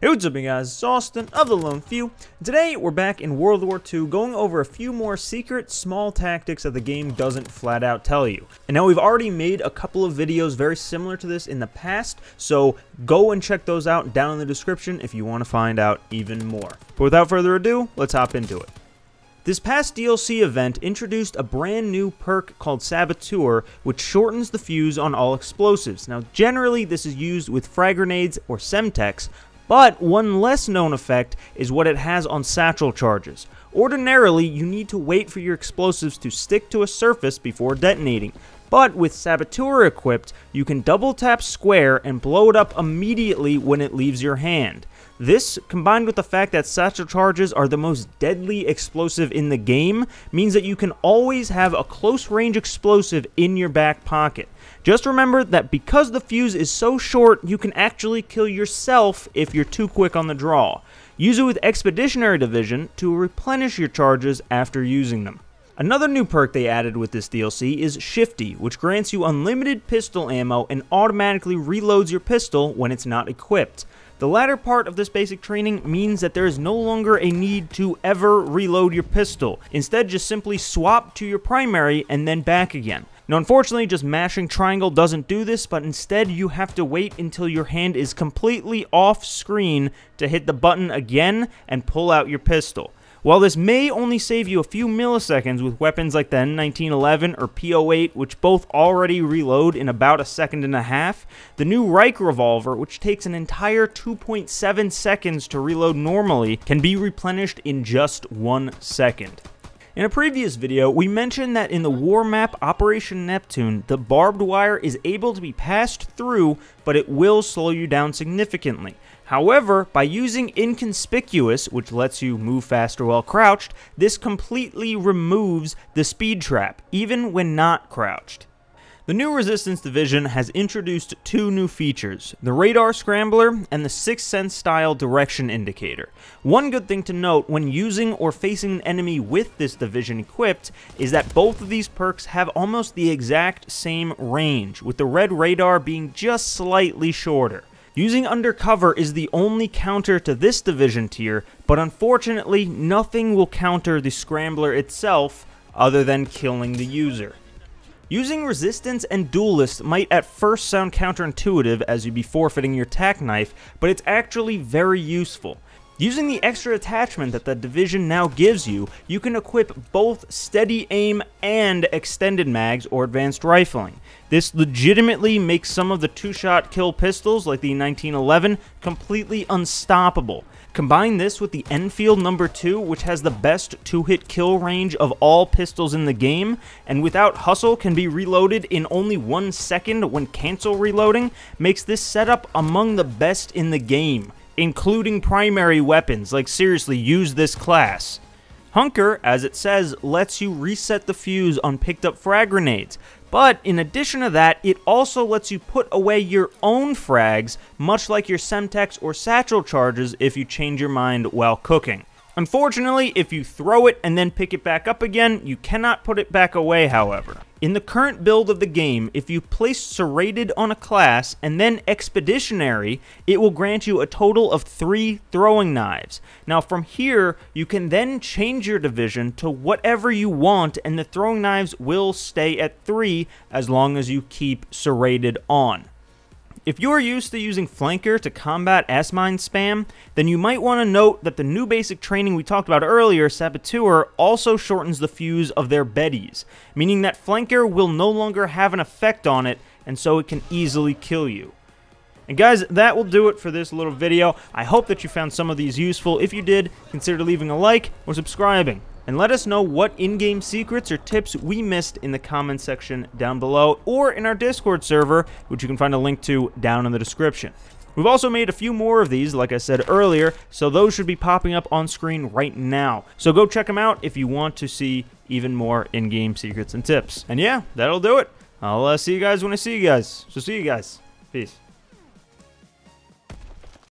Hey, what's up, guys? It's Austin of The Lone Few. Today, we're back in World War II going over a few more secret, small tactics that the game doesn't flat out tell you. And now we've already made a couple of videos very similar to this in the past, so go and check those out down in the description if you want to find out even more. But without further ado, let's hop into it. This past DLC event introduced a brand new perk called Saboteur, which shortens the fuse on all explosives. Now, generally, this is used with frag grenades or semtex, but one less known effect is what it has on satchel charges. Ordinarily, you need to wait for your explosives to stick to a surface before detonating, but with Saboteur equipped, you can double tap square and blow it up immediately when it leaves your hand. This, combined with the fact that satchel charges are the most deadly explosive in the game, means that you can always have a close range explosive in your back pocket. Just remember that because the fuse is so short, you can actually kill yourself if you're too quick on the draw. Use it with Expeditionary Division to replenish your charges after using them. Another new perk they added with this DLC is Shifty, which grants you unlimited pistol ammo and automatically reloads your pistol when it's not equipped. The latter part of this basic training means that there is no longer a need to ever reload your pistol. Instead, just simply swap to your primary and then back again. Now, unfortunately, just mashing triangle doesn't do this, but instead you have to wait until your hand is completely off screen to hit the button again and pull out your pistol. While this may only save you a few milliseconds with weapons like the N1911 or P08, which both already reload in about a second and a half, the new Reich revolver, which takes an entire 2.7 seconds to reload normally, can be replenished in just 1 second. In a previous video, we mentioned that in the war map Operation Neptune, the barbed wire is able to be passed through, but it will slow you down significantly. However, by using Inconspicuous, which lets you move faster while crouched, this completely removes the speed trap, even when not crouched. The new Resistnce Division has introduced two new features, the Radar Scrambler and the Sixth Sense style Direction Indicator. One good thing to note when using or facing an enemy with this division equipped is that both of these perks have almost the exact same range, with the red radar being just slightly shorter. Using Undercover is the only counter to this division tier, but unfortunately nothing will counter the Scrambler itself other than killing the user. Using Resistance and Duelist might at first sound counterintuitive as you'd be forfeiting your tack knife, but it's actually very useful. Using the extra attachment that the division now gives you, you can equip both steady aim and extended mags or advanced rifling. This legitimately makes some of the two-shot kill pistols like the 1911 completely unstoppable. Combine this with the Enfield No. 2, which has the best two-hit kill range of all pistols in the game, and without hustle can be reloaded in only 1 second when cancel reloading, makes this setup among the best in the game, including primary weapons. Like, seriously, use this class. Hunker, as it says, lets you reset the fuse on picked up frag grenades, but in addition to that, it also lets you put away your own frags, much like your semtex or satchel charges if you change your mind while cooking. Unfortunately, if you throw it and then pick it back up again, you cannot put it back away, however. In the current build of the game, if you place Serrated on a class and then Expeditionary, it will grant you a total of 3 throwing knives. Now from here, you can then change your division to whatever you want and the throwing knives will stay at 3 as long as you keep Serrated on. If you're used to using Flanker to combat S-mine spam, then you might want to note that the new basic training we talked about earlier, Saboteur, also shortens the fuse of their Betties, meaning that Flanker will no longer have an effect on it, and so it can easily kill you. And guys, that will do it for this little video. I hope that you found some of these useful. If you did, consider leaving a like or subscribing. And let us know what in-game secrets or tips we missed in the comment section down below or in our Discord server, which you can find a link to down in the description. We've also made a few more of these, like I said earlier, so those should be popping up on screen right now. So go check them out if you want to see even more in-game secrets and tips. And yeah, that'll do it. I'll see you guys when I see you guys. So see you guys. Peace.